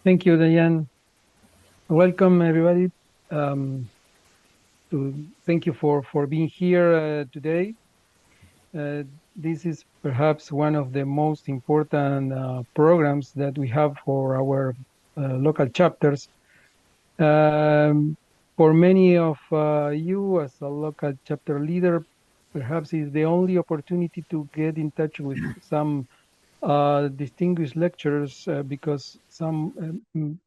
Thank you, Diane. Welcome, everybody. Thank you for being here today. This is perhaps one of the most important programs that we have for our local chapters. For many of you, as a local chapter leader, perhaps is the only opportunity to get in touch with some distinguished lecturers because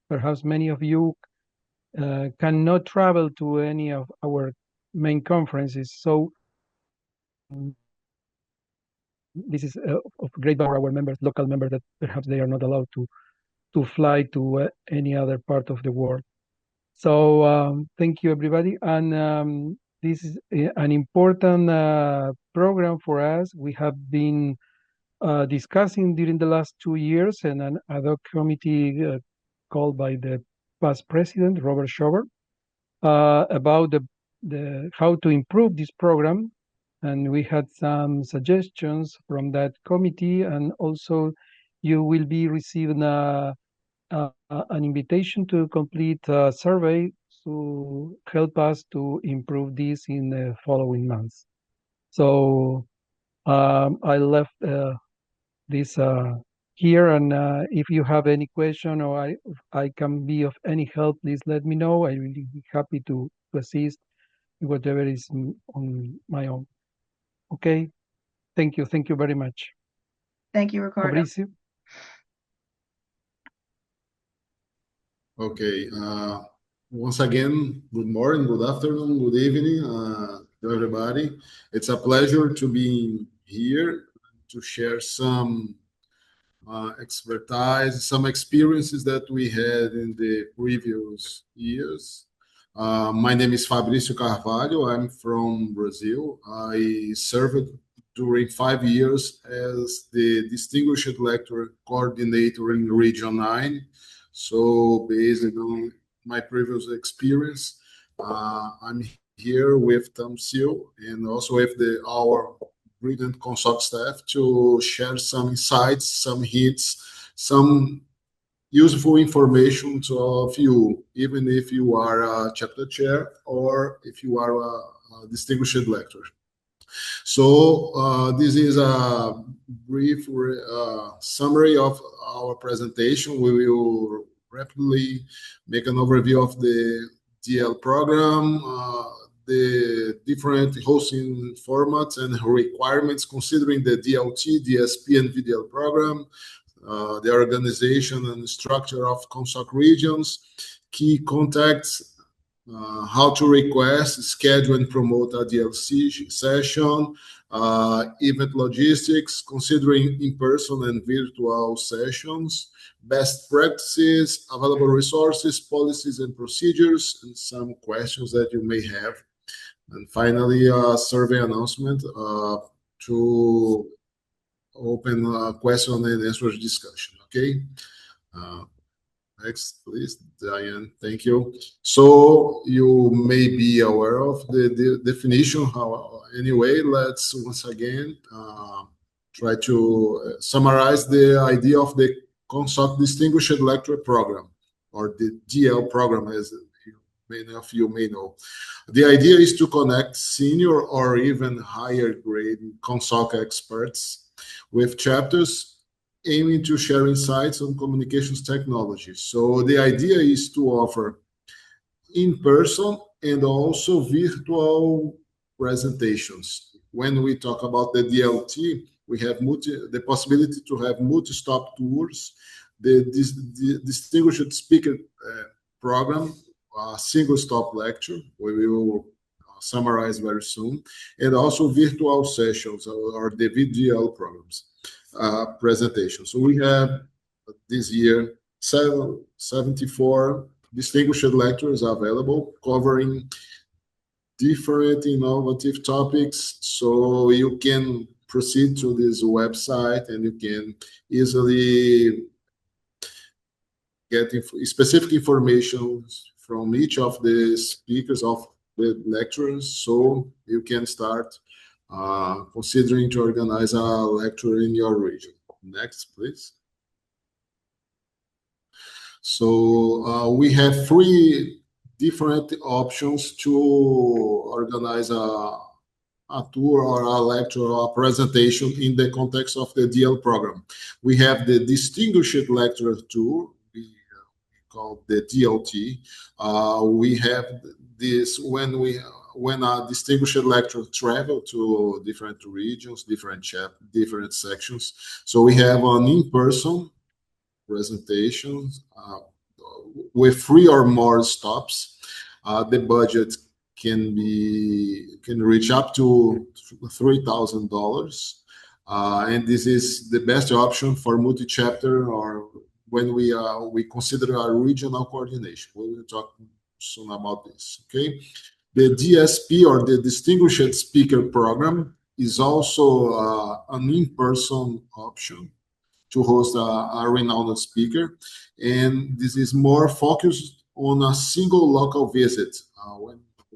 perhaps many of you cannot travel to any of our main conferences. So this is of great power our members, local members, that perhaps they are not allowed to fly to any other part of the world. So thank you, everybody. And this is an important program for us. We have been discussing during the last 2 years in an ad hoc committee called by the past president, Robert Schober, about the how to improve this program. And we had some suggestions from that committee, and also you will be receiving an invitation to complete a survey to help us to improve this in the following months. So I left this here, and if you have any question or I can be of any help, please let me know. I will be happy to assist in whatever is on my own. Okay, thank you very much. Thank you, Ricardo. Fabricio. Okay, once again, good morning, good afternoon, good evening to everybody. It's a pleasure to be here to share some expertise, some experiences that we had in the previous years. My name is Fabricio Carvalho. I'm from Brazil. I served during 5 years as the Distinguished Lecturer Coordinator in Region 9. So based on my previous experience, I'm here with Tamseel and also with our brilliant ComSoc staff to share some insights, some hints, some useful information to all of you, even if you are a chapter chair or if you are a distinguished lecturer. So this is a brief summary of our presentation. We will rapidly make an overview of the DL program, the different hosting formats and requirements considering the DLT, D.Sc, and VDL program, the organization and structure of ComSoc regions, key contacts, how to request, schedule, and promote a DLC session, event logistics, considering in-person and virtual sessions, best practices, available resources, policies, and procedures, and some questions that you may have. And finally, a survey announcement to open a question and answer discussion, okay? Next, please, Diane. Thank you. So you may be aware of the definition. Anyway, let's once again try to summarize the idea of the ComSoc Distinguished Lecturer Program, or the DL program, as many of you may know. The idea is to connect senior or even higher grade ComSoc experts with chapters aiming to share insights on communications technology. So the idea is to offer in-person and also virtual presentations. When we talk about the DLT, we have the possibility to have multi-stop tours, the distinguished speaker program, single stop lecture, we will summarize very soon, and also virtual sessions or the VDL programs presentation. So we have this year 74 distinguished lecturers available covering different innovative topics. So you can proceed to this website and you can easily get specific information from each of the speakers of the lecturers, so you can start considering to organize a lecture in your region. Next, please. So we have three different options to organize a tour or a lecture or a presentation in the context of the DL program. We have the Distinguished Lecturer Tour, we call the DLT. We have this when a distinguished lecturer travel to different regions, different sections. So we have an in-person presentation with 3 or more stops. The budget can reach up to $3,000, and this is the best option for multi-chapter or when we consider a regional coordination. We will talk soon about this. Okay, the D.Sc or the Distinguished Speaker Program is also an in-person option to host a renowned speaker, and this is more focused on a single local visit.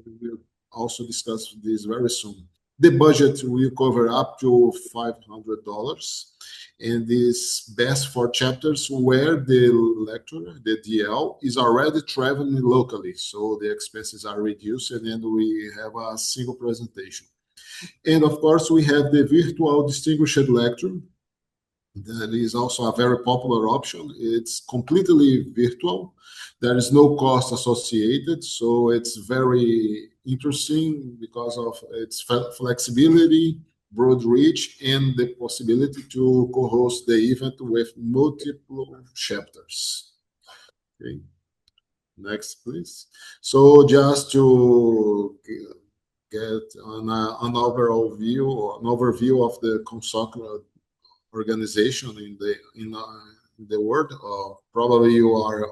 We will also discuss this very soon. The budget will cover up to $500, and is best for chapters where the lecturer, the DL, is already traveling locally, so the expenses are reduced, and then we have a single presentation. And of course, we have the virtual distinguished lecture. That is also a very popular option. It's completely virtual. There is no cost associated, so it's very interesting because of its flexibility, broad reach, and the possibility to co-host the event with multiple chapters. Okay. Next, please. So just to get an overview of the ComSoc organization in the world. Probably you are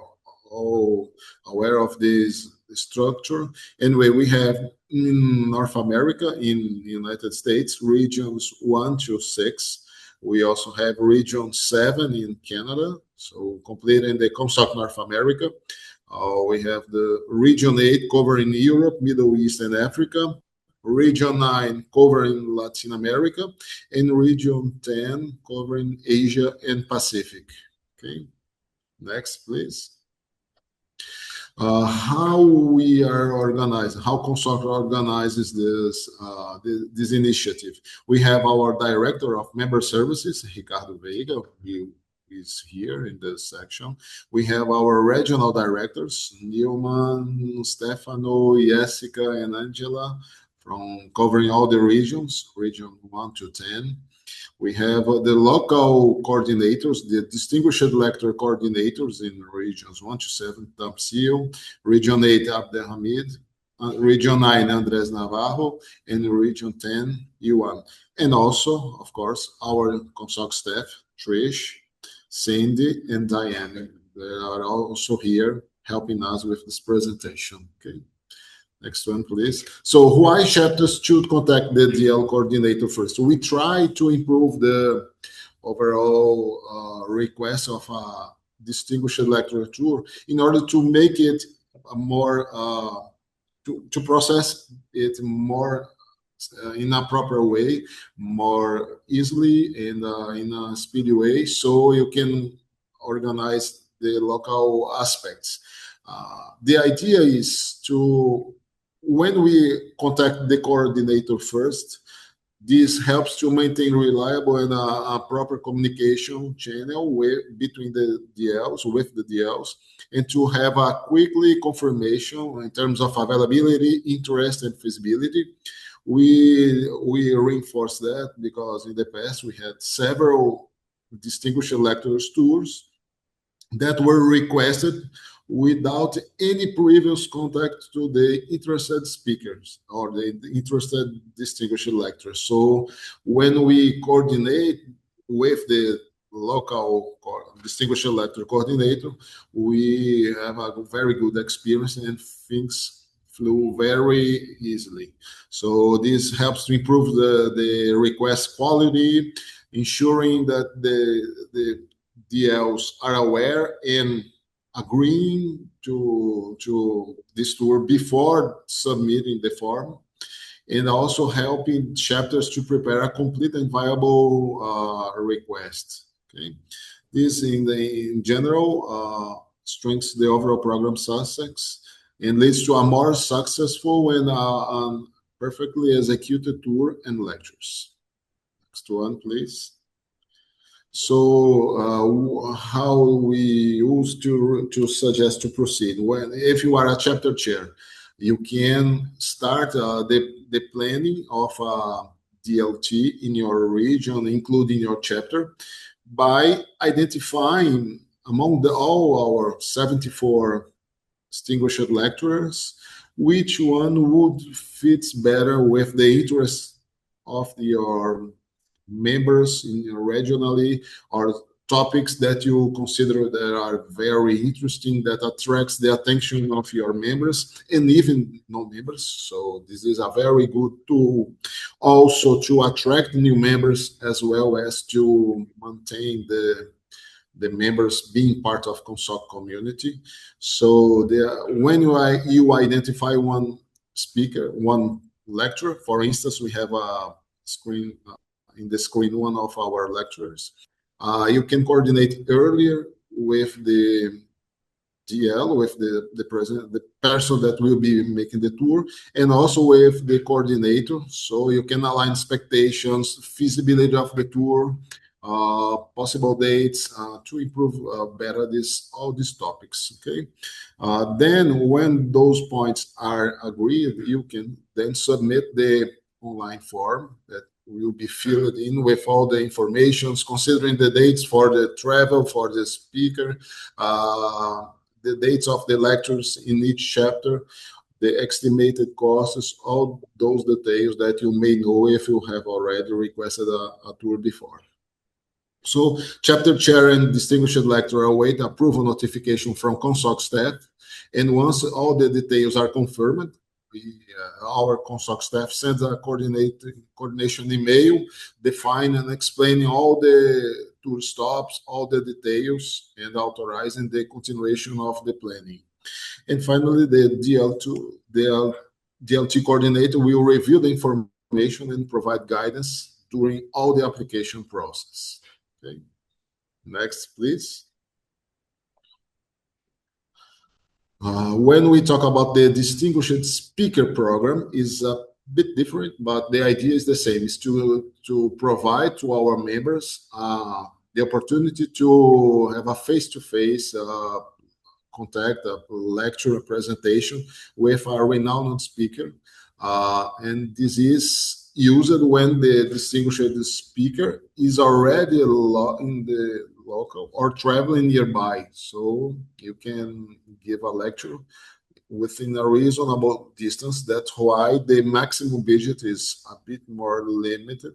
all aware of this structure. Anyway, we have in North America, in the United States, regions 1 to 6. We also have region 7 in Canada, so completing the ComSoc North America. We have the region 8 covering Europe, Middle East, and Africa. Region 9 covering Latin America, and Region 10 covering Asia and Pacific. Okay, next, please. How we are organized, how ComSoc organizes this initiative. We have our Director of Member Services, Ricardo Veiga, who is here in this section. We have our regional directors, Newman, Stefano, Jessica, and Angela, from covering all the regions, region 1 to 10. We have the local coordinators, the distinguished lecturer coordinators in regions 1 to 7, Tamseel, region 8, Abdelhamid, region 9, Andres Navarro, and region 10, Yuan. And also, of course, our ComSoc staff, Trish, Cindy, and Diane. They are also here helping us with this presentation. Okay. Next one, please. So why chapters should contact the DL coordinator first? We try to improve the overall request of a distinguished lecturer tour in order to make it more, to process it more in a proper way, more easily and in a speedy way, so you can organize the local aspects. The idea is to, when we contact the coordinator first, this helps to maintain reliable and a proper communication channel between the DLs, with the DLs, and to have a quickly confirmation in terms of availability, interest, and feasibility. We reinforce that because in the past we had several distinguished lecturers tours that were requested without any previous contact to the interested speakers or the interested distinguished lecturers. So when we coordinate with the local distinguished lecturer coordinator, we have a very good experience and things flew very easily. So this helps to improve the request quality, ensuring that the DLs are aware and agreeing to this tour before submitting the form, and also helping chapters to prepare a complete and viable request. Okay, this in general. strengthens the overall program success and leads to a more successful and perfectly executed tour and lectures. Next one, please. So how we used to suggest to proceed. If you are a chapter chair, you can start the planning of DLT in your region, including your chapter, by identifying among all our 74 distinguished lecturers, which one would fit better with the interests of your members regionally, or topics that you consider that are very interesting, that attracts the attention of your members and even non-members. So this is a very good tool also to attract new members, as well as to maintain the members being part of ComSoc community. So when you identify one speaker, one lecturer, for instance, we have a screen in the screen one of our lecturers. You can coordinate earlier with the DL, with the president, the person that will be making the tour, and also with the coordinator. So you can align expectations, feasibility of the tour, possible dates to improve better all these topics. Okay. Then when those points are agreed, you can then submit the online form that will be filled in with all the informations, considering the dates for the travel, for the speaker, the dates of the lectures in each chapter, the estimated costs, all those details that you may know if you have already requested a tour before. So chapter chair and distinguished lecturer await approval notification from ComSoc staff, and once all the details are confirmed, our ComSoc staff sends a coordination email defining and explaining all the tour stops, all the details, and authorizing the continuation of the planning. And finally, the DLT coordinator will review the information and provide guidance during all the application process. Okay. Next, please. When we talk about the distinguished speaker program, is a bit different, but the idea is the same: is to provide to our members the opportunity to have a face-to-face contact, a lecture, a presentation with a renowned speaker, and this is used when the distinguished speaker is already in the local or traveling nearby. So you can give a lecture within a reasonable distance. That's why the maximum budget is a bit more limited.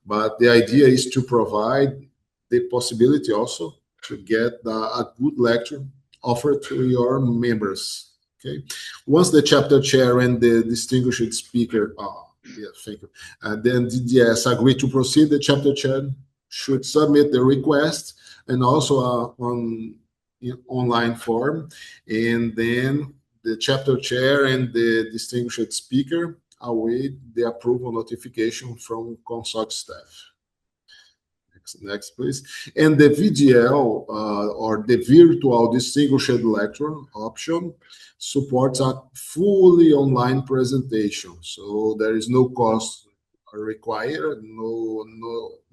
But the idea is to provide the possibility also to get a good lecture offered to your members. Okay. Once the chapter chair and the distinguished speaker, thank you. Then DDS agree to proceed. The chapter chair should submit the request and also online form, and then the chapter chair and the distinguished speaker await the approval notification from ComSoc staff. Next, please. And the VDL or the virtual distinguished lecture option supports a fully online presentation, so there is no cost required, no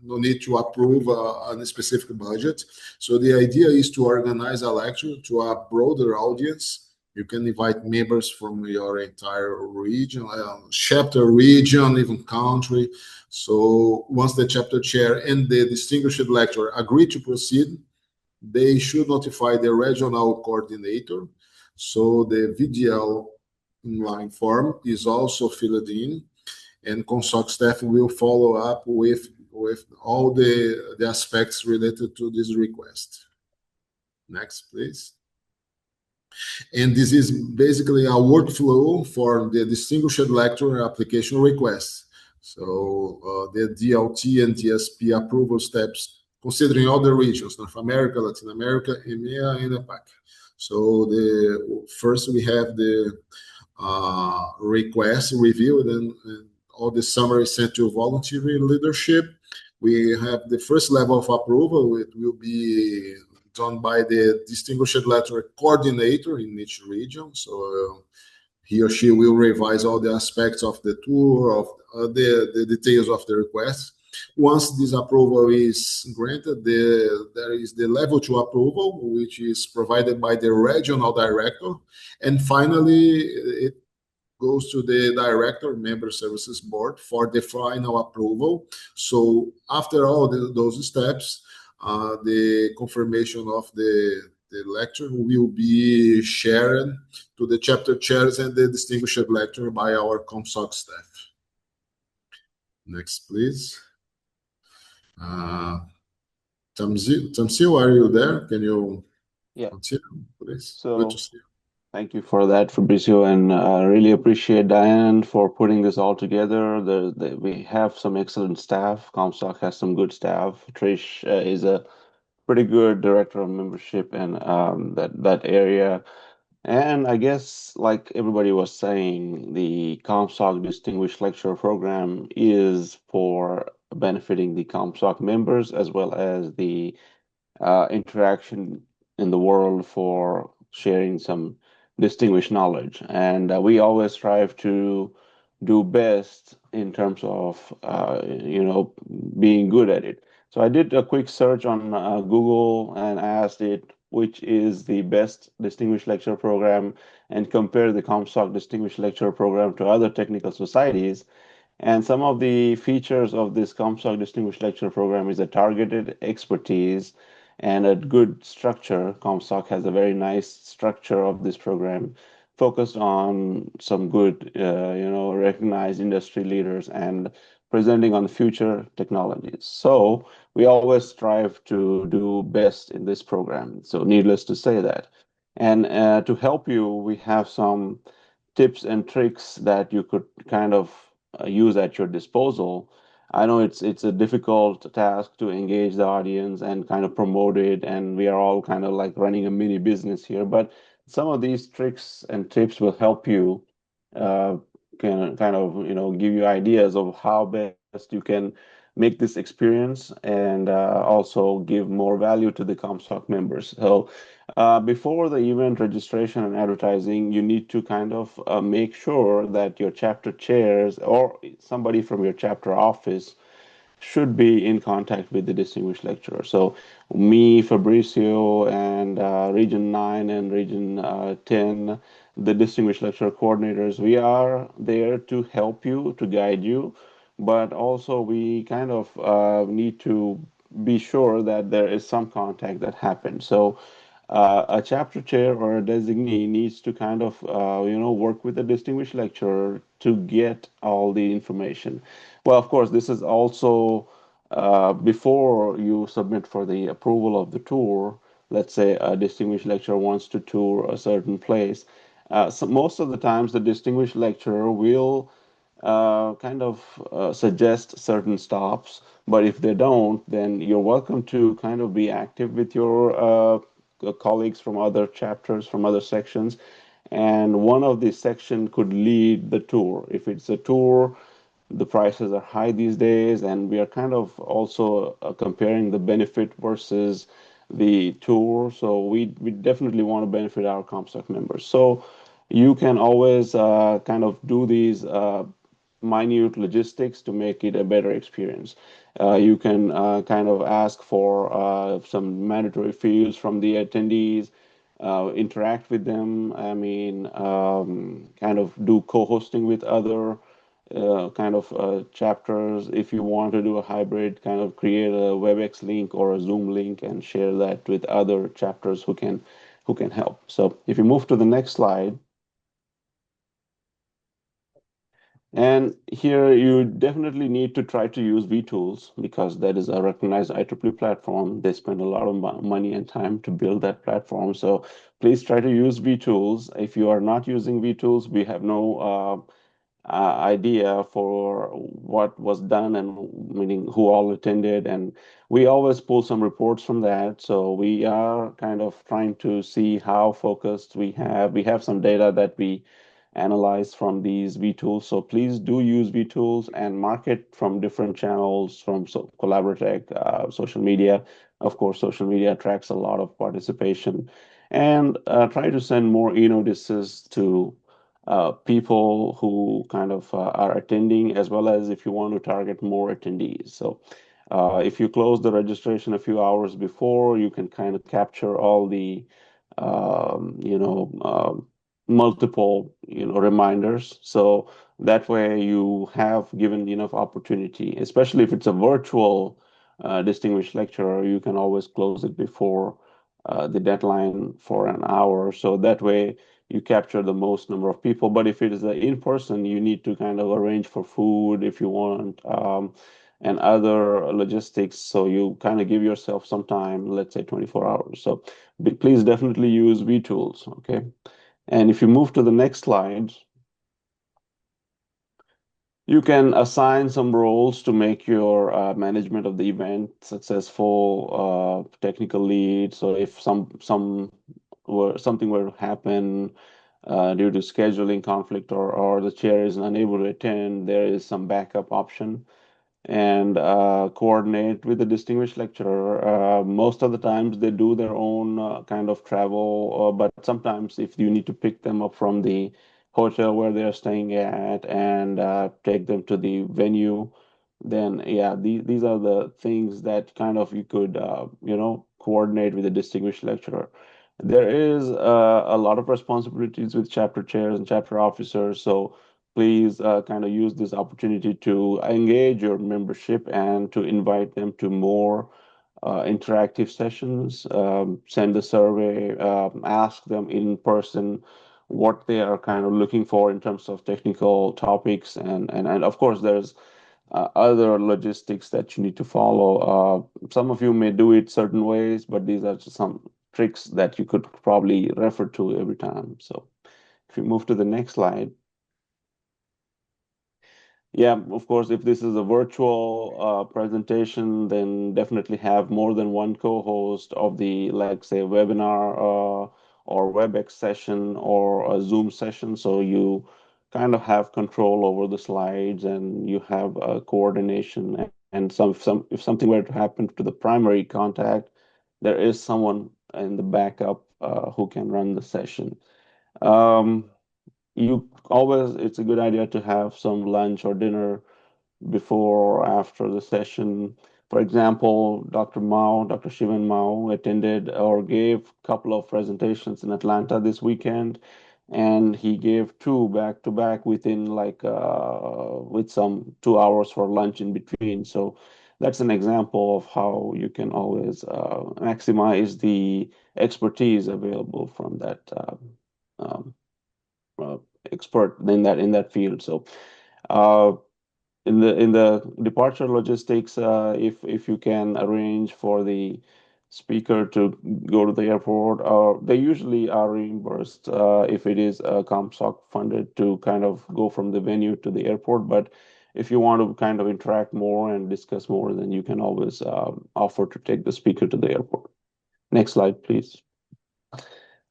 need to approve a specific budget. So the idea is to organize a lecture to a broader audience. You can invite members from your entire region, chapter region, even country. So once the chapter chair and the distinguished lecturer agree to proceed, they should notify the regional coordinator. So the VDL online form is also filled in, and ComSoc staff will follow up with all the aspects related to this request. Next, please. And this is basically a workflow for the distinguished lecturer application request. So the DLT and DSP approval steps, considering all the regions, North America, Latin America, EMEA, and APAC. So first we have the request reviewed and all the summary sent to voluntary leadership. We have the first level of approval. It will be done by the distinguished letter coordinator in each region. So he or she will revise all the aspects of the tour, of the details of the request. Once this approval is granted, there is the level 2 approval, which is provided by the regional director. And finally, it goes to the director, member services board, for the final approval. So after all those steps, the confirmation of the lecture will be shared to the chapter chairs and the distinguished lecturer by our ComSoc staff. Next, please. Tamseel, are you there? Can you continue, please? So, good to see you. Thank you for that, Fabricio, and I really appreciate Diane for putting this all together. We have some excellent staff. ComSoc has some good staff. Trish is a pretty good director of membership in that area. And I guess, like everybody was saying, the ComSoc Distinguished Lecturer Program is for benefiting the ComSoc members as well as the interaction in the world for sharing some distinguished knowledge. And we always strive to do best in terms of, being good at it. So I did a quick search on Google and asked it which is the best distinguished lecturer program and compare the ComSoc distinguished lecturer program to other technical societies. And some of the features of this ComSoc Distinguished Lecturer Program is a targeted expertise and a good structure. ComSoc has a very nice structure of this program, focused on some good, recognized industry leaders and presenting on future technologies. So we always strive to do best in this program. So needless to say that. And to help you, we have some tips and tricks that you could kind of use at your disposal. I know it's a difficult task to engage the audience and kind of promote it, and we are all kind of like running a mini business here. But some of these tricks and tips will help you uh, kind of give you ideas of how best you can make this experience and also give more value to the ComSoc members. So before the event registration and advertising, you need to kind of make sure that your chapter chairs or somebody from your chapter office should be in contact with the distinguished lecturer. So me, Fabricio, and Region 9 and Region 10, the distinguished lecturer coordinators, we are there to help you, to guide you, but also we kind of need to be sure that there is some contact that happens. So a chapter chair or a designee needs to kind of, work with the distinguished lecturer to get all the information. Well, of course, this is also before you submit for the approval of the tour. Let's say a distinguished lecturer wants to tour a certain place. So most of the times, the distinguished lecturer will kind of suggest certain stops, but if they don't, then you're welcome to kind of be active with your colleagues from other chapters, from other sections, and one of the section could lead the tour. If it's a tour, the prices are high these days, and we are kind of also comparing the benefit versus the tour. So we definitely want to benefit our ComSoc members. So you can always kind of do these minute logistics to make it a better experience. You can kind of ask for some mandatory fields from the attendees, interact with them. I mean, kind of do co-hosting with other chapters. If you want to do a hybrid, kind of create a WebEx link or a Zoom link and share that with other chapters who can help. So if you move to the next slide. And here you definitely need to try to use vTools because that is a recognized IEEE platform. They spend a lot of money and time to build that platform. So please try to use vTools. If you are not using vTools, we have no idea for what was done and meaning who all attended. And we always pull some reports from that. So we are kind of trying to see how focused we have. We have some data that we analyze from these vTools. So please do use vTools and market from different channels, from Collaboratech, social media. Of course, social media attracts a lot of participation. And try to send more e-notices to people who kind of are attending, as well as if you want to target more attendees. So if you close the registration a few hours before, you can kind of capture all the you know, multiple, reminders. So that way you have given enough opportunity, especially if it's a virtual distinguished lecturer, you can always close it before the deadline for an hour. So that way you capture the most number of people. But if it is in person, you need to kind of arrange for food if you want, and other logistics. So you kind of give yourself some time, let's say 24 hours. So please definitely use vTools, okay? And if you move to the next slide, you can assign some roles to make your management of the event successful, technical lead. So if something were to happen due to scheduling conflict, or the chair is unable to attend, there is some backup option. And coordinate with the distinguished lecturer. Most of the times they do their own kind of travel, but sometimes if you need to pick them up from the hotel where they're staying at and take them to the venue, then yeah, these are the things that kind of you could, coordinate with the distinguished lecturer. There is a lot of responsibilities with chapter chairs and chapter officers, so please kind of use this opportunity to engage your membership and to invite them to more interactive sessions. Send a survey, ask them in person what they are kind of looking for in terms of technical topics, and of course there's other logistics that you need to follow. Some of you may do it certain ways, but these are just some tricks that you could probably refer to every time. So if you move to the next slide. Yeah, of course, if this is a virtual presentation, then definitely have more than one co-host of the, like, say, webinar or WebEx session or a Zoom session. So you kind of have control over the slides and you have coordination. And if something were to happen to the primary contact, there is someone in the backup who can run the session. It's a good idea to have some lunch or dinner before or after the session. For example, Dr. Shivan Mao attended or gave a couple of presentations in Atlanta this weekend, and he gave two back to back within with some 2 hours for lunch in between. So that's an example of how you can always maximize the expertise available from that um, uh, expert in that field. So uh, in the departure logistics, if you can arrange for the speaker to go to the airport, they usually are reimbursed if it is ComSoc funded to kind of go from the venue to the airport. But if you want to kind of interact more and discuss more, then you can always offer to take the speaker to the airport. Next slide, please.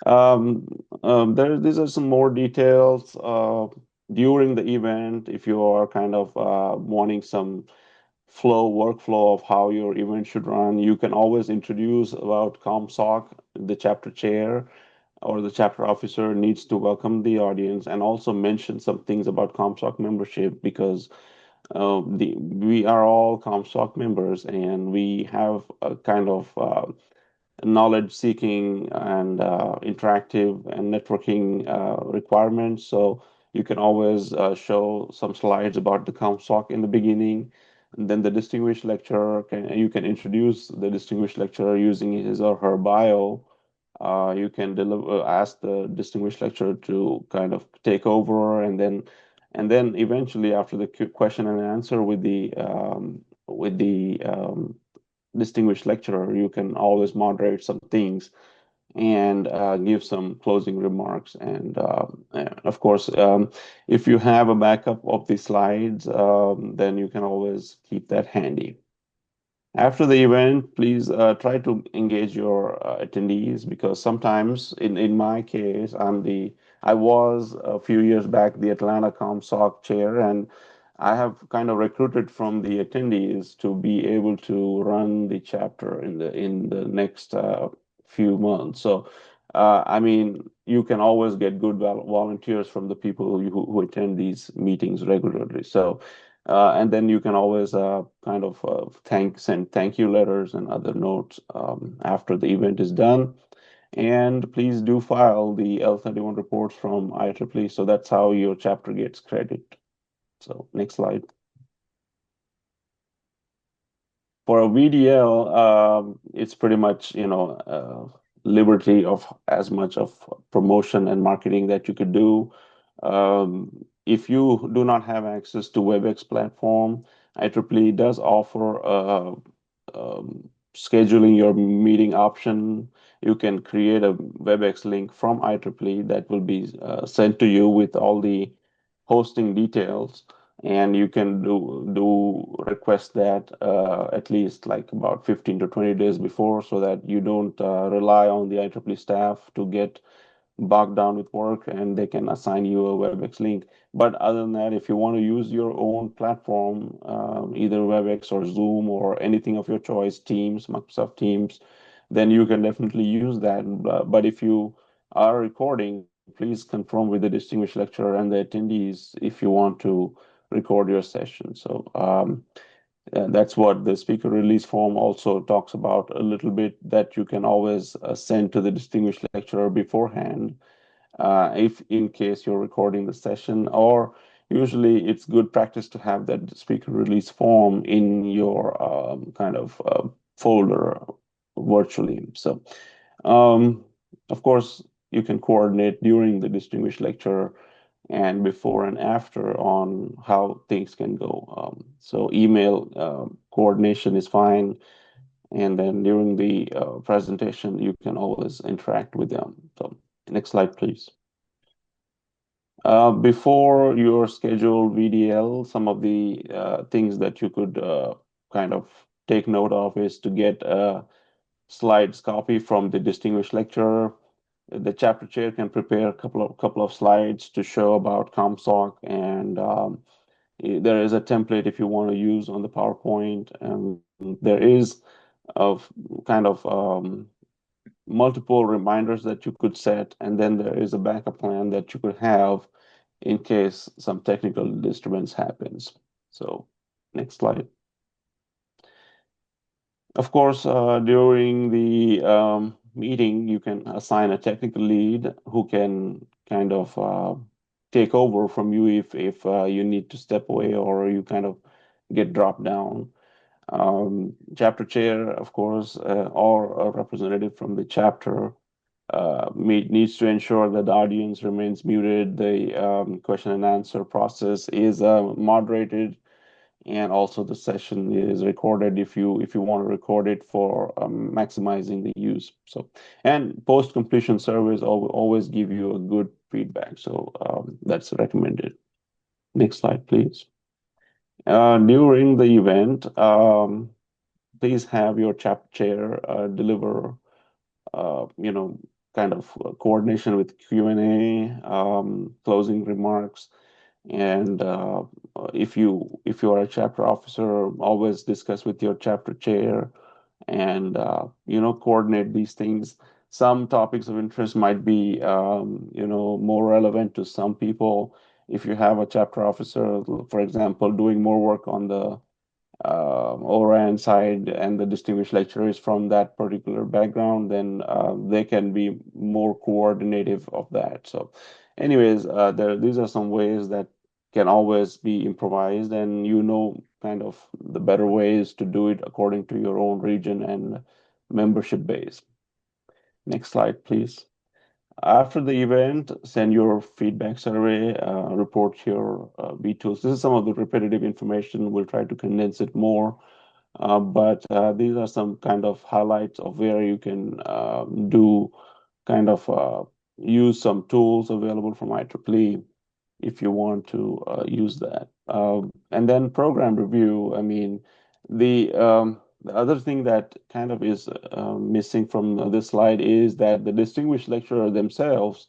These are some more details during the event. If you are kind of wanting some workflow of how your event should run, you can always introduce about ComSoc. The chapter chair or the chapter officer needs to welcome the audience and also mention some things about ComSoc membership, because we are all ComSoc members and we have a kind of knowledge seeking and interactive and networking requirements. So you can always show some slides about the ComSoc in the beginning. And then the distinguished lecturer you can introduce the distinguished lecturer using his or her bio. You can ask the distinguished lecturer to kind of take over, and then eventually after the question and answer with the distinguished lecturer, you can always moderate some things and give some closing remarks. And of course, if you have a backup of the slides, then you can always keep that handy. After the event, please try to engage your attendees, because sometimes, in my case, I was a few years back the Atlanta ComSoc chair, and I have kind of recruited from the attendees to be able to run the chapter in the next few months. So, I mean, you can always get good volunteers from the people who attend these meetings regularly. So. And then you can always kind of send thank you letters and other notes after the event is done. And please do file the L31 reports from IEEE. So that's how your chapter gets credit. So next slide. For a VDL, it's pretty much, liberty of as much of promotion and marketing that you could do. If you do not have access to WebEx platform, IEEE does offer scheduling your meeting option. You can create a WebEx link from IEEE that will be sent to you with all the hosting details, and you can do request that at least like about 15 to 20 days before, so that you don't rely on the IEEE staff to get bogged down with work, and they can assign you a WebEx link. But other than that, if you want to use your own platform, either WebEx or Zoom or anything of your choice, Teams, Microsoft Teams, then you can definitely use that. But if you are recording, please confirm with the distinguished lecturer and the attendees if you want to record your session. So that's what the speaker release form also talks about a little bit, that you can always send to the distinguished lecturer beforehand, if in case you're recording the session. Or usually it's good practice to have that speaker release form in your kind of folder virtually. So of course, you can coordinate during the distinguished lecture and before and after on how things can go. So email coordination is fine. And then during the presentation, you can always interact with them. So next slide, please. Before your scheduled VDL, some of the things that you could kind of take note of is to get a slides copy from the distinguished lecturer. The chapter chair can prepare a couple of slides to show about ComSoc, and there is a template if you want to use on the PowerPoint. And there is of kind of multiple reminders that you could set, and then there is a backup plan that you could have in case some technical disturbance happens. So next slide. Of course, during the meeting, you can assign a technical lead who can kind of take over from you if you need to step away or you kind of get dropped down. Chapter chair, of course, or a representative from the chapter needs to ensure that the audience remains muted. The question and answer process is moderated, and also the session is recorded if you want to record it for maximizing the use. So, and post completion surveys always give you a good feedback. So that's recommended. Next slide, please. During the event, please have your chapter chair deliver, kind of coordination with Q&A, closing remarks. And if you are a chapter officer, always discuss with your chapter chair and coordinate these things. Some topics of interest might be more relevant to some people. If you have a chapter officer, for example, doing more work on the ORAN side, and the distinguished lecturer is from that particular background, then they can be more coordinative of that. So anyways, these are some ways that can always be improvised, and kind of the better ways to do it according to your own region and membership base. Next slide, please. After the event, send your feedback survey, report your B2s. This is some of the repetitive information. We'll try to condense it more. But these are some kind of highlights of where you can do kind of use some tools available from IEEE if you want to use that. And then program review. I mean, the The other thing that kind of is missing from this slide is that the distinguished lecturer themselves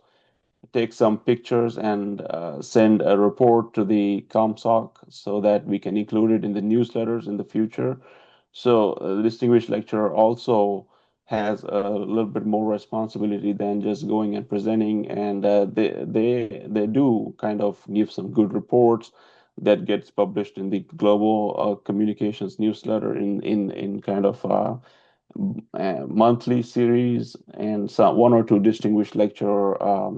take some pictures and send a report to the ComSoc so that we can include it in the newsletters in the future. So the distinguished lecturer also has a little bit more responsibility than just going and presenting, and they do kind of give some good reports that gets published in the global communications newsletter in kind of monthly series, and some one or two distinguished lecturer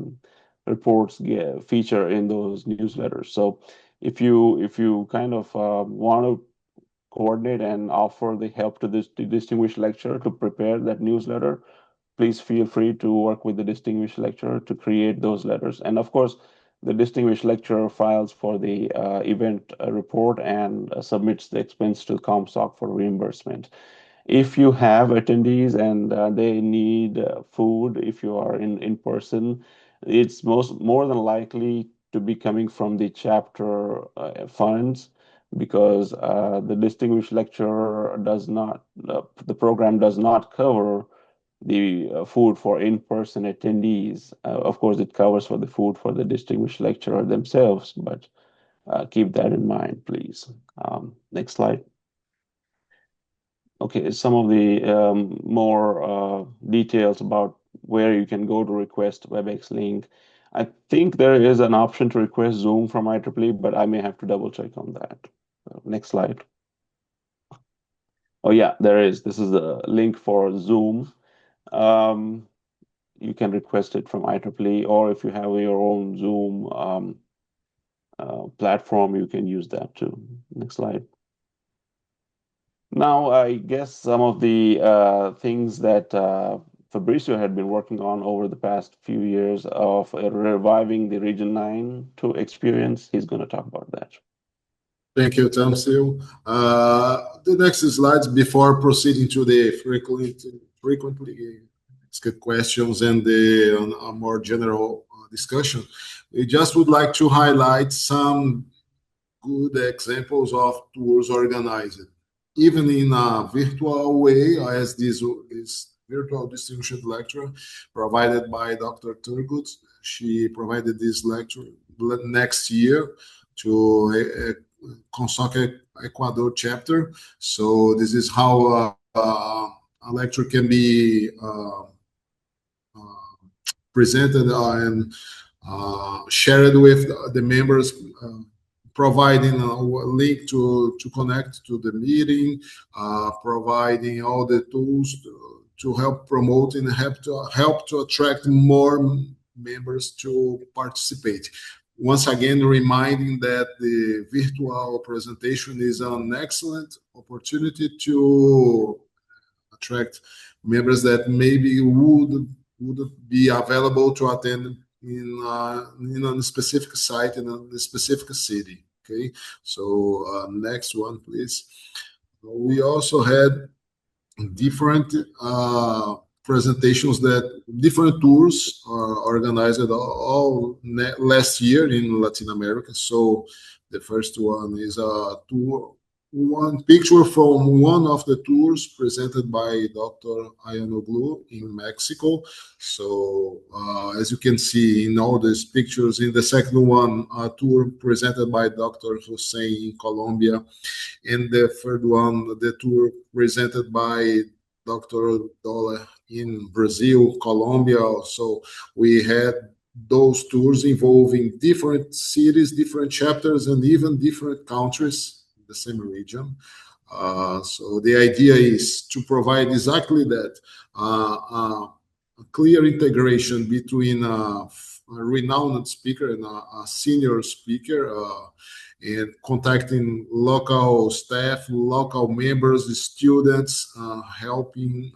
reports feature in those newsletters. So if you kind of want to coordinate and offer the help to this distinguished lecturer to prepare that newsletter, please feel free to work with the distinguished lecturer to create those letters. And of course, the distinguished lecturer files for the event report and submits the expense to ComSoc for reimbursement. If you have attendees and they need food, if you are in person, it's more than likely to be coming from the chapter funds, because the distinguished lecturer does not, the program does not cover the food for in-person attendees. Of course, it covers for the food for the distinguished lecturer themselves, but keep that in mind, please. Next slide. Okay, some of the more details about where you can go to request WebEx link. I think there is an option to request Zoom from IEEE, but I may have to double check on that. Next slide. Oh yeah, there is. This is the link for Zoom. You can request it from IEEE, or if you have your own Zoom platform, you can use that too. Next slide. Now, I guess some of the things that Fabricio had been working on over the past few years of reviving the Region 9 to experience, he's going to talk about that. Thank you, Tamseel. The next slides before proceeding to the frequently asked questions and a more general discussion, we just would like to highlight some good examples of tours organized, even in a virtual way, as this virtual distinguished lecture provided by Dr. Turgut. She provided this lecture next year to ComSoc Ecuador chapter. So this is how a lecture can be presented and shared with the members, providing a link to connect to the meeting, providing all the tools to help promote and help to attract more members to participate. Once again, reminding that the virtual presentation is an excellent opportunity to attract members that maybe would be available to attend in a specific site in a specific city. Okay, so next one, please. We also had different presentations, that different tours are organized all last year in Latin America. So the first one is a tour, one picture from one of the tours presented by Dr. Ayanoglu in Mexico. So as you can see in all these pictures, in the second one, a tour presented by Dr. Hussein in Colombia. In the third one, the tour presented by Dr. Dole in Brazil, Colombia. So we had those tours involving different cities, different chapters, and even different countries in the same region. So the idea is to provide exactly that, a clear integration between a renowned speaker and a senior speaker, and contacting local staff, local members, students, helping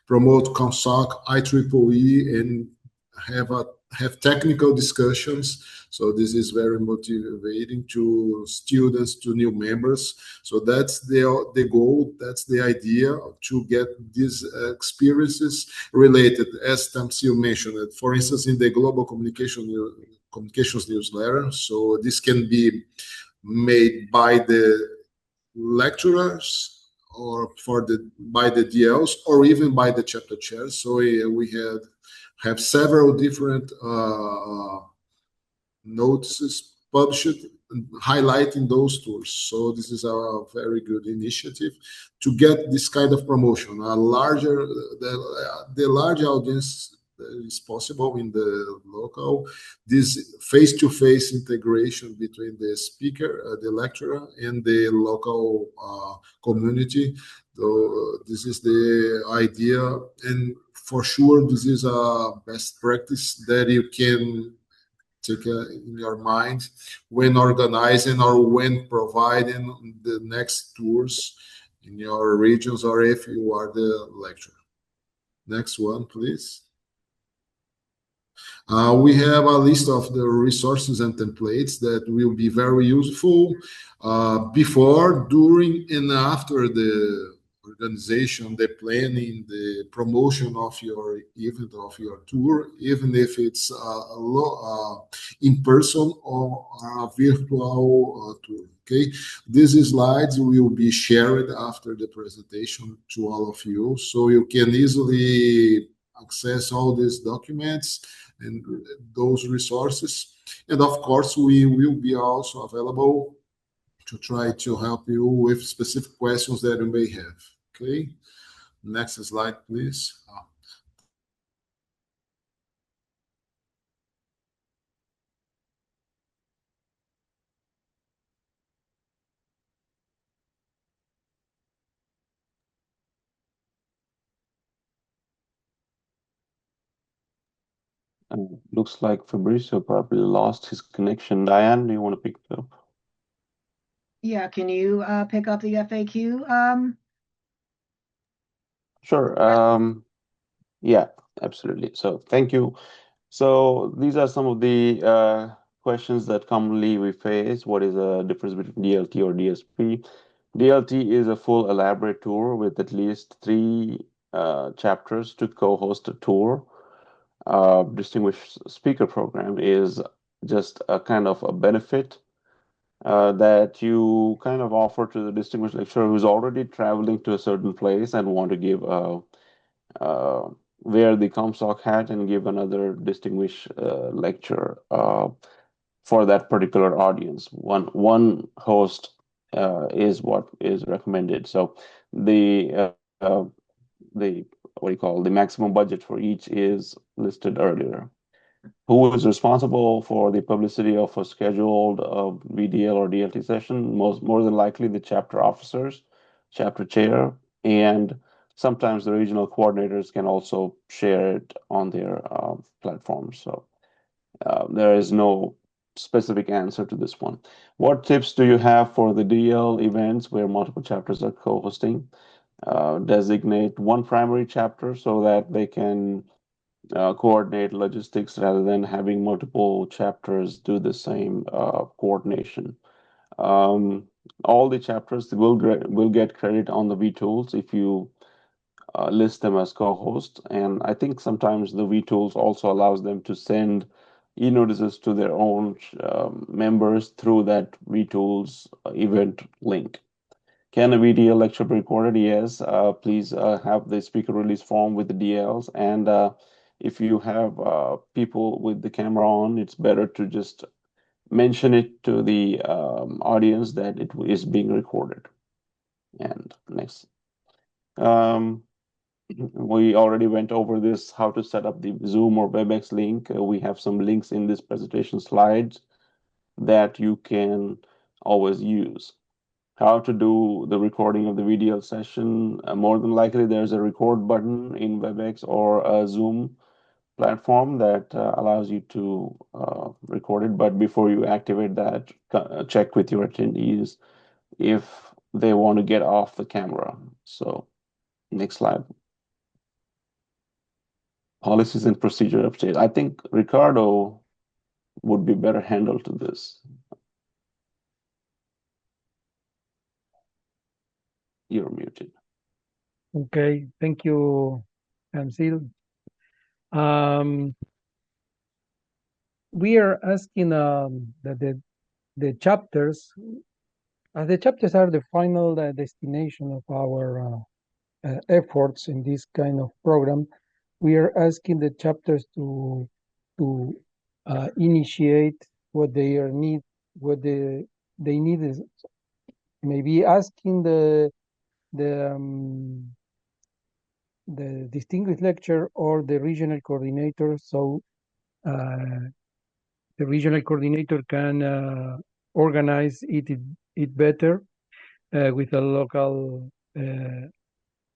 promote ComSoc, IEEE, and have technical discussions. So this is very motivating to students, to new members. So that's the goal, that's the idea, to get these experiences related, as Tamseel mentioned, for instance, in the global communications newsletter. So this can be made by the lecturers or by the DLs or even by the chapter chairs. So we have several different notices published highlighting those tours. So this is a very good initiative to get this kind of promotion. The large audience is possible in the local. This face-to-face integration between the speaker, the lecturer, and the local community. So this is the idea, and for sure, this is a best practice that you can take in your mind when organizing or when providing the next tours in your regions or if you are the lecturer. Next one, please. We have a list of the resources and templates that will be very useful before, during, and after the organization, the planning, the promotion of your event, of your tour, even if it's in person or a virtual tour. Okay, these slides will be shared after the presentation to all of you, so you can easily access all these documents and those resources. And of course, we will be also available to try to help you with specific questions that you may have. Okay, next slide, please. Looks like Fabricio probably lost his connection. Diane, do you want to pick it up? Yeah, can you pick up the FAQ? Sure. Yeah, absolutely. So thank you. So these are some of the questions that commonly we face. What is the difference between DLT or DSP? DLT is a full elaborate tour with at least 3 chapters to co-host a tour. Distinguished speaker program is just a kind of a benefit that you kind of offer to the distinguished lecturer who's already traveling to a certain place and want to give wear the ComSoc hat and give another distinguished lecture for that particular audience. One host is what is recommended. So the what do you call the maximum budget for each is listed earlier. Who is responsible for the publicity of a scheduled VDL or DLT session? More than likely the chapter officers, chapter chair, and sometimes the regional coordinators can also share it on their platforms. So there is no specific answer to this one. What tips do you have for the DL events where multiple chapters are co-hosting? Designate one primary chapter so that they can coordinate logistics rather than having multiple chapters do the same coordination. All the chapters will get credit on the vTools if you list them as co-hosts, and I think sometimes the vTools also allows them to send e-notices to their own members through that vTools event link. Can a VDL lecture be recorded? Yes. Please have the speaker release form with the DLs. And if you have people with the camera on, it's better to just mention it to the audience that it is being recorded. And next. We already went over this, how to set up the Zoom or WebEx link. We have some links in this presentation slides that you can always use. How to do the recording of the VDL session. More than likely, there's a record button in WebEx or a Zoom platform that allows you to record it. But before you activate that, check with your attendees if they want to get off the camera. So next slide. Policies and procedure update. I think Ricardo would be better handled to this. You're muted. Okay, thank you, Tamseel. We are asking that the chapters the chapters are the final destination of our efforts in this kind of program, we are asking the chapters to initiate what they need, what they need is maybe asking the distinguished lecturer or the regional coordinator, so the regional coordinator can organize it better with a local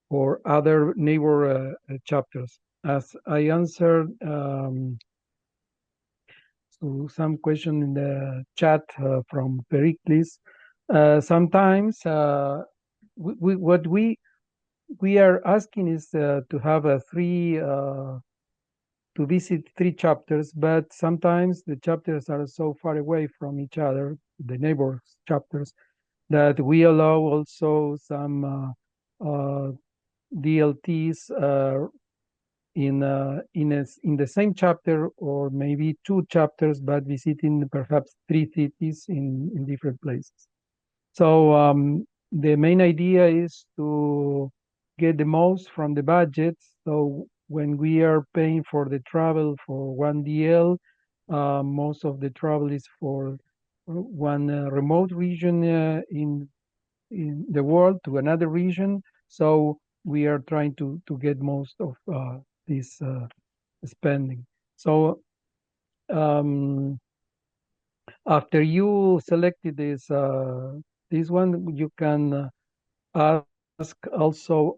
or other neighbor chapters. As I answered to some question in the chat from Pericles, sometimes what we are asking is to have to visit 3 chapters, but sometimes the chapters are so far away from each other, the neighbor chapters, that we allow also some DLTs in the same chapter, or maybe 2 chapters, but visiting perhaps 3 cities in different places. So the main idea is to get the most from the budget. So when we are paying for the travel for one DL, most of the travel is for one remote region in the world to another region. So we are trying to get most of this spending. So after you selected this one, you can ask also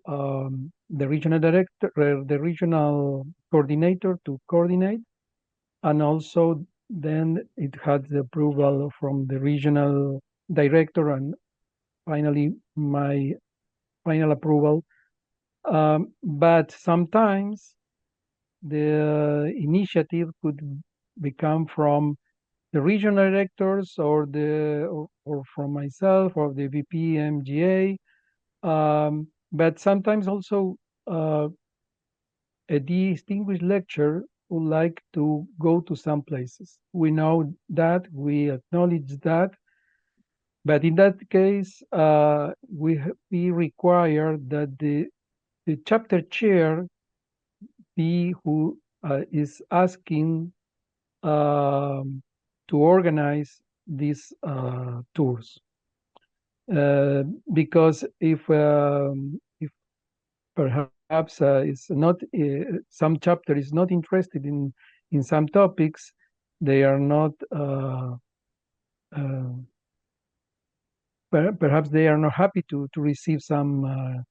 the regional director, the regional coordinator to coordinate, and also then it has the approval from the regional director, and finally my final approval. But sometimes the initiative could become from the regional directors or from myself or the VP MGA. But sometimes also a distinguished lecturer would like to go to some places. We know that, we acknowledge that, but in that case, we require that the chapter chair be who is asking to organize these tours. Because if perhaps it's not some chapter is not interested in some topics, they are not perhaps they are not happy to receive some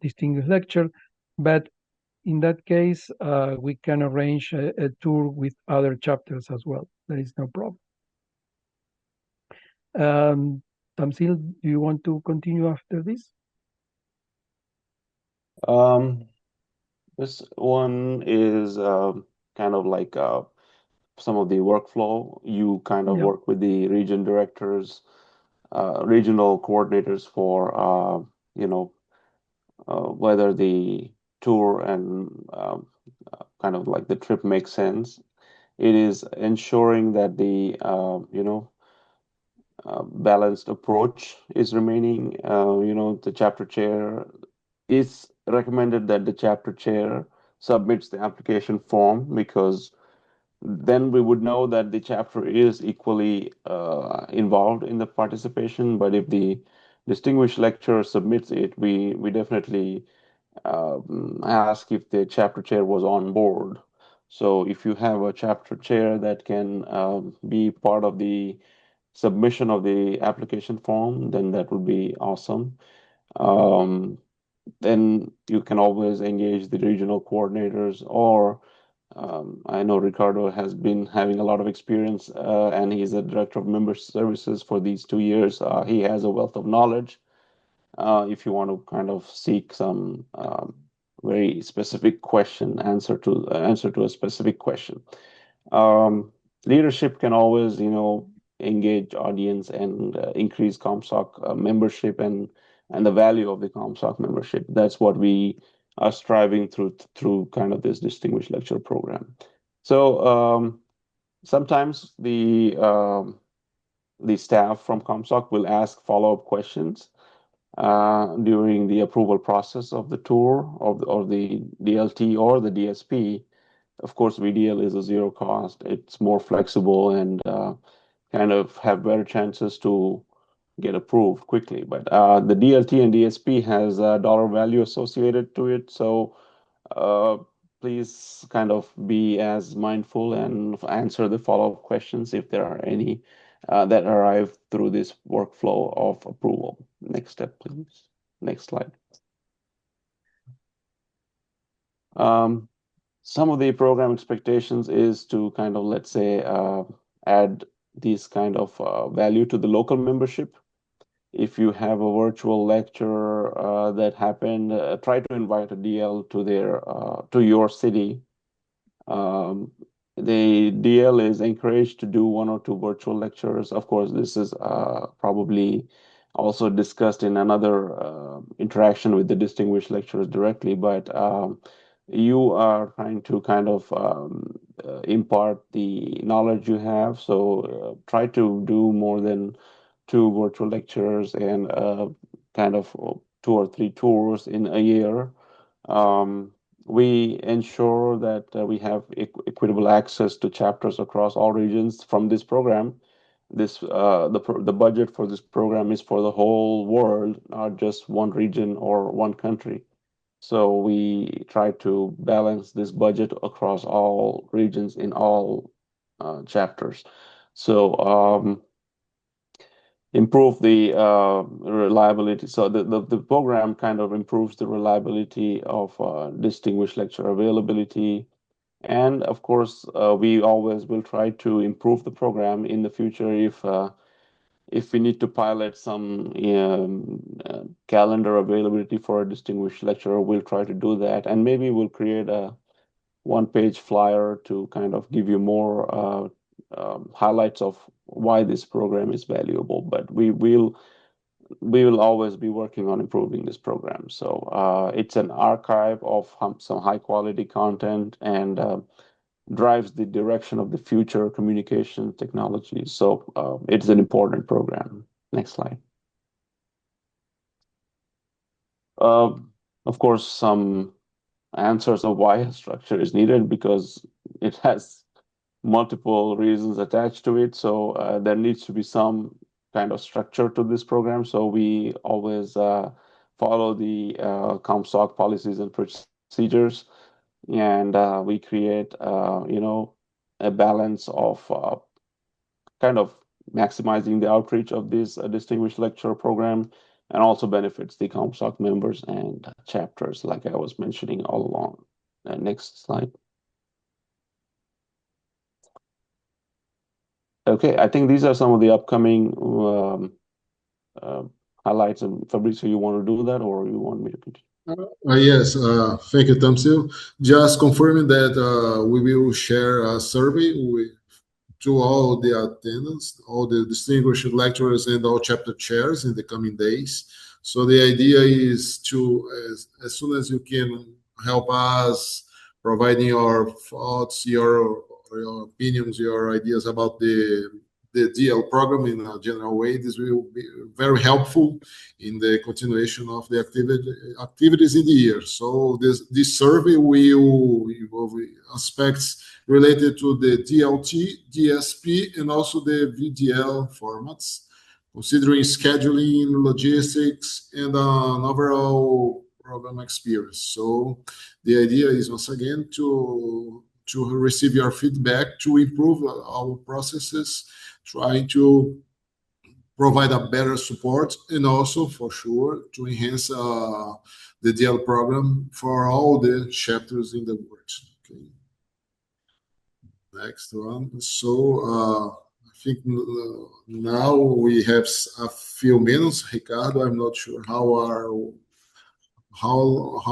distinguished lecture, but in that case we can arrange a tour with other chapters as well. There is no problem. Tamseel, do you want to continue after this? This one is kind of like some of the workflow. You kind of work with the region directors, regional coordinators for whether the tour and kind of like the trip makes sense. It is ensuring that the balanced approach is remaining. The chapter chair, it's recommended that the chapter chair submits the application form, because then we would know that the chapter is equally involved in the participation. But if the distinguished lecturer submits it, we definitely ask if the chapter chair was on board. So if you have a chapter chair that can be part of the submission of the application form, then that would be awesome. Then you can always engage the regional coordinators, or I know Ricardo has been having a lot of experience, and he's a director of member services for these 2 years. He has a wealth of knowledge. If you want to kind of seek some very specific answer to a specific question. Leadership can always, engage audience and increase ComSoc membership and the value of the ComSoc membership. That's what we are striving through kind of this distinguished lecture program. So sometimes the the staff from ComSoc will ask follow-up questions during the approval process of the tour of the DLT or the DSP. Of course, VDL is a zero cost. It's more flexible and kind of have better chances to get approved quickly. But the DLT and DSP has a dollar value associated to it. So please kind of be as mindful and answer the follow-up questions if there are any that arrive through this workflow of approval. Next step, please. Next slide. Some of the program expectations is to kind of, let's say, add this kind of value to the local membership. If you have a virtual lecture that happened, try to invite a DL to your city. The DL is encouraged to do 1 or 2 virtual lectures. Of course, this is probably also discussed in another interaction with the distinguished lecturers directly, but you are trying to kind of impart the knowledge you have. So try to do more than 2 virtual lectures and kind of 2 or 3 tours in a year. We ensure that we have equitable access to chapters across all regions from this program. The budget for this program is for the whole world, not just one region or one country. So we try to balance this budget across all regions in all chapters. So improve the reliability. So the program kind of improves the reliability of distinguished lecture availability. And of course, we always will try to improve the program in the future if we need to pilot some calendar availability for a distinguished lecturer, we'll try to do that. And maybe we'll create a one-page flyer to kind of give you more highlights of why this program is valuable. But we will always be working on improving this program. So it's an archive of some high-quality content and drives the direction of the future communication technology. So it's an important program. Next slide. Of course, some answers of why a structure is needed, because it has multiple reasons attached to it. So there needs to be some kind of structure to this program. So we always follow the ComSoc policies and procedures. And we create, a balance of kind of maximizing the outreach of this distinguished lecturer program, and also benefits the ComSoc members and chapters, like I was mentioning all along. Next slide. Okay, I think these are some of the upcoming highlights. And Fabricio, you want to do that, or you want me to continue? Yes, thank you, Tamseel. Just confirming that we will share a survey to all the attendants, all the distinguished lecturers and all chapter chairs in the coming days. So the idea is to, as soon as you can, help us providing your thoughts, your opinions, your ideas about the DL program in a general way. This will be very helpful in the continuation of the activities in the year. So this survey will involve aspects related to the DLT, DSP, and also the VDL formats, considering scheduling, logistics, and an overall program experience. So the idea is, once again, to receive your feedback, to improve our processes, trying to provide a better support, and also, for sure, to enhance the DL program for all the chapters in the world. Okay. Next one. So I think now we have a few minutes. Ricardo, I'm not sure how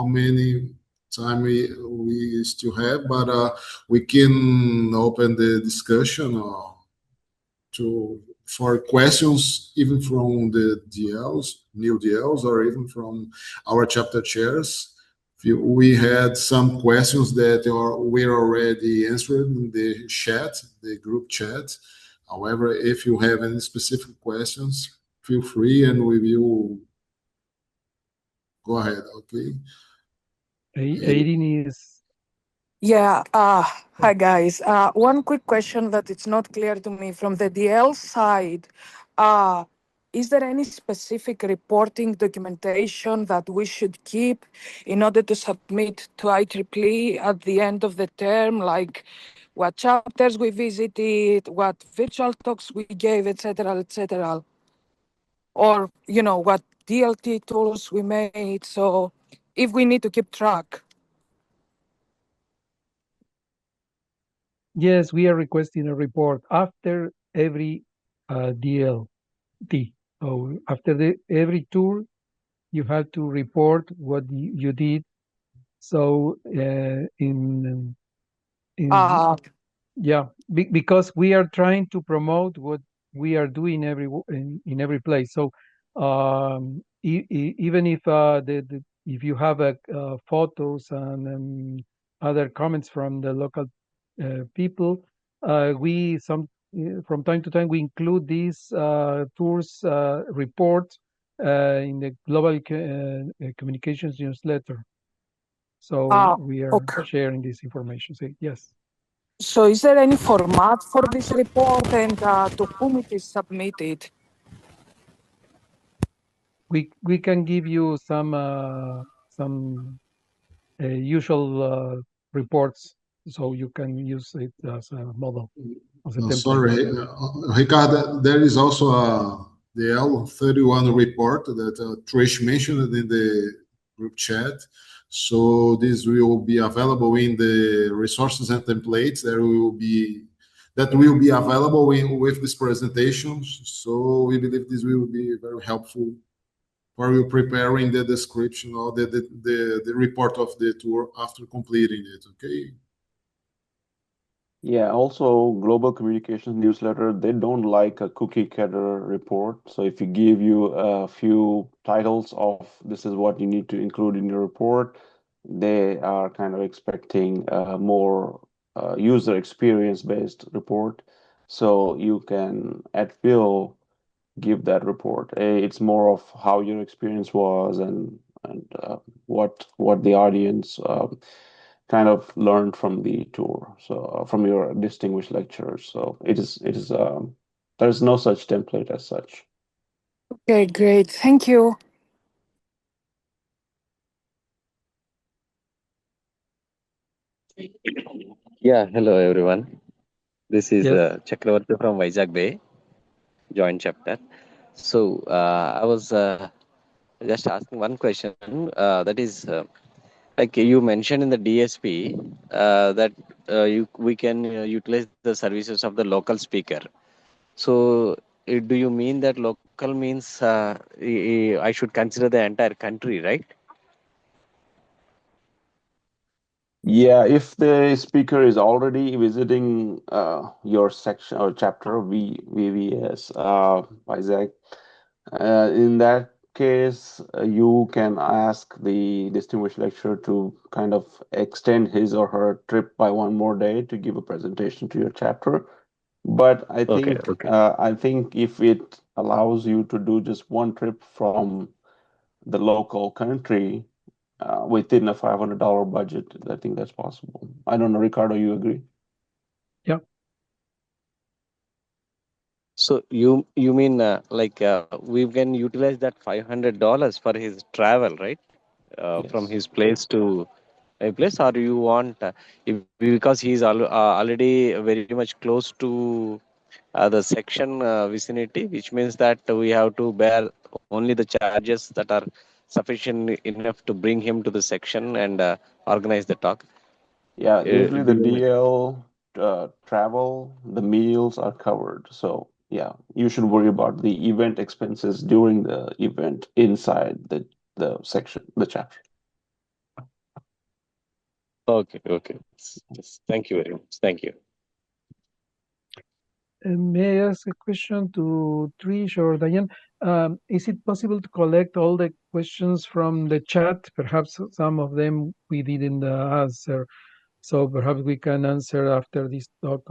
many time we still have, but we can open the discussion for questions, even from the DLs, new DLs, or even from our chapter chairs. We had some questions that were already answered in the chat, the group chat. However, if you have any specific questions, feel free and we will go ahead, okay? Aiden is... Yeah, hi guys. One quick question that it's not clear to me from the DL side. Is there any specific reporting documentation that we should keep in order to submit to IEEE at the end of the term, like what chapters we visited, what virtual talks we gave, etc., etc., or what DLT tools we made? So if we need to keep track. Yes, we are requesting a report after every DLT. So after every tour, you have to report what you did. So in yeah, because we are trying to promote what we are doing in every place. So even if if you have photos and other comments from the local people, we from time to time we include these tours reports in the global communications newsletter. So we are sharing this information. So, yes. So is there any format for this report and to whom it is submitted? We can give you some usual reports, so you can use it as a model, as a template. Sorry, Ricardo, there is also the L31 report that Trish mentioned in the group chat. So this will be available in the resources and templates. That will be available with this presentation. So we believe this will be very helpful for you preparing the description or the report of the tour after completing it. Okay. Yeah, also global communications newsletter, they don't like a cookie cutter report. So if you give you a few titles of this is what you need to include in your report, they are kind of expecting a more user experience based report. So you can at will give that report. It's more of how your experience was and what the audience kind of learned from the tour, so from your distinguished lecturers. So it is there's no such template as such. Okay, great. Thank you. Yeah, hello everyone. This is Yes. Chakravarti from Vizag Bay, joint chapter. So I was just asking one question. That is, like you mentioned in the D.Sc that we can utilize the services of the local speaker. So do you mean that local means I should consider the entire country, right? Yeah, if the speaker is already visiting your section or chapter VVS Isaac, in that case, you can ask the distinguished lecturer to kind of extend his or her trip by one more day to give a presentation to your chapter. But I Okay. think if it allows you to do just one trip from the local country within a $500 budget, I think that's possible. I don't know, Ricardo, you agree? Yeah. So you mean we can utilize that $500 for his travel, right? From Yes. his place to a place, or you want because he's already very much close to the section vicinity, which means that we have to bear only the charges that are sufficient enough to bring him to the section and organize the talk. Yeah, usually the Do you mean? DL travel, the meals are covered. So yeah, you should worry about the event expenses during the event inside the section, the chapter. Okay. Yes. Thank you very much. Thank you. May I ask a question to Trish or Diane? Is it possible to collect all the questions from the chat? Perhaps some of them we didn't answer. So perhaps we can answer after this talk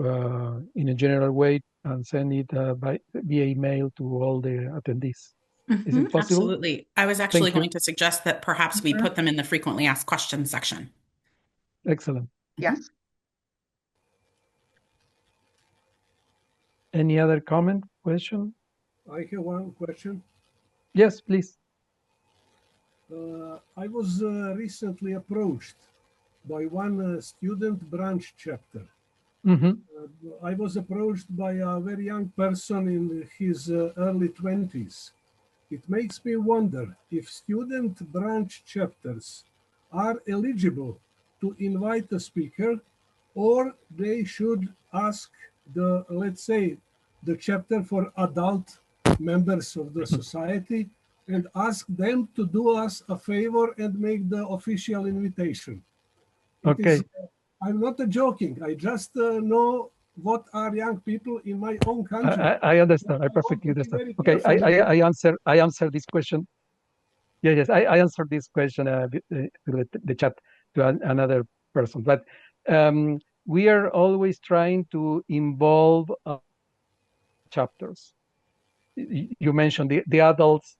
in a general way send it via email to all the attendees. Is it possible? Absolutely. I was actually Thank you. going to suggest that perhaps we put them in the frequently asked questions section. Excellent. Yes. Any other comment, question? I have one question. Yes, please. I was recently approached by one student branch chapter. I was approached by a very young person in his early 20s. It makes me wonder if student branch chapters are eligible to invite a speaker, or they should ask the, let's say, the chapter for adult members of the society and ask them to do us a favor and make the official invitation. Okay. I'm not joking. I just know what are young people in my own country. I understand. I perfectly understand. Okay, I answer this question. Yes, I answered this question to the chat to another person. But we are always trying to involve chapters. You mentioned the adults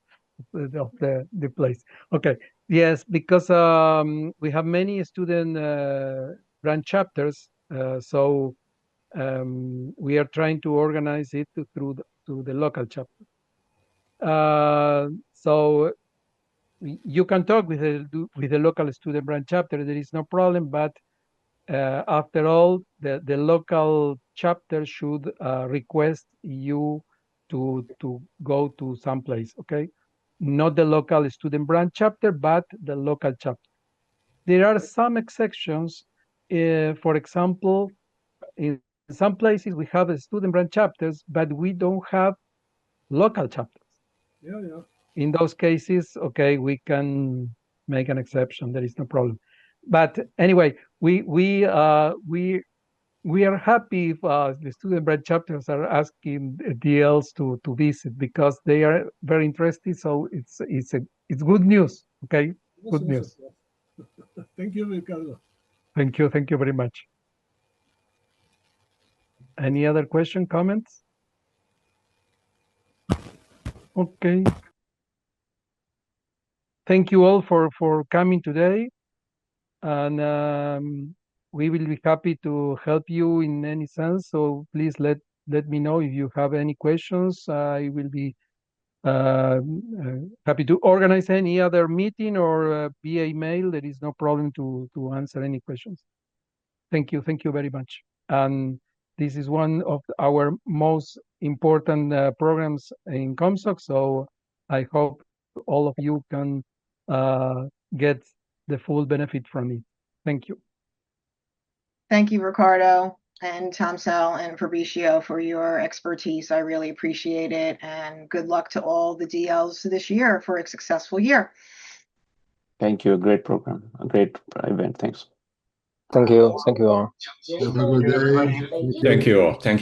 of the place. Okay, yes, because we have many student branch chapters, so we are trying to organize it through the local chapter. So you can talk with the local student branch chapter. There is no problem, but after all, the local chapter should request you to go to some place. Okay, not the local student branch chapter, but the local chapter. There are some exceptions. For example, in some places we have student branch chapters, but we don't have local chapters. Yeah. In those cases, okay, we can make an exception. There is no problem. But anyway, we are happy if the student branch chapters are asking DLs to visit, because they are very interested. So it's good news. Okay, good news. Thank you, Ricardo. Thank you very much. Any other question, comments? Okay. Thank you all for coming today, and we will be happy to help you in any sense. So please let me know if you have any questions. I will be happy to organize any other meeting or via email. There is no problem to answer any questions. Thank you very much. And this is one of our most important programs in ComSoc. So I hope all of you can get the full benefit from it. Thank you. Thank you, Ricardo and Tamseel and Fabricio, for your expertise. I really appreciate it. And good luck to all the DLs this year for a successful year. Thank you. A great program, a great event. Thanks. Thank you. Thank you all. Have a good day. Thank you all. Thank you.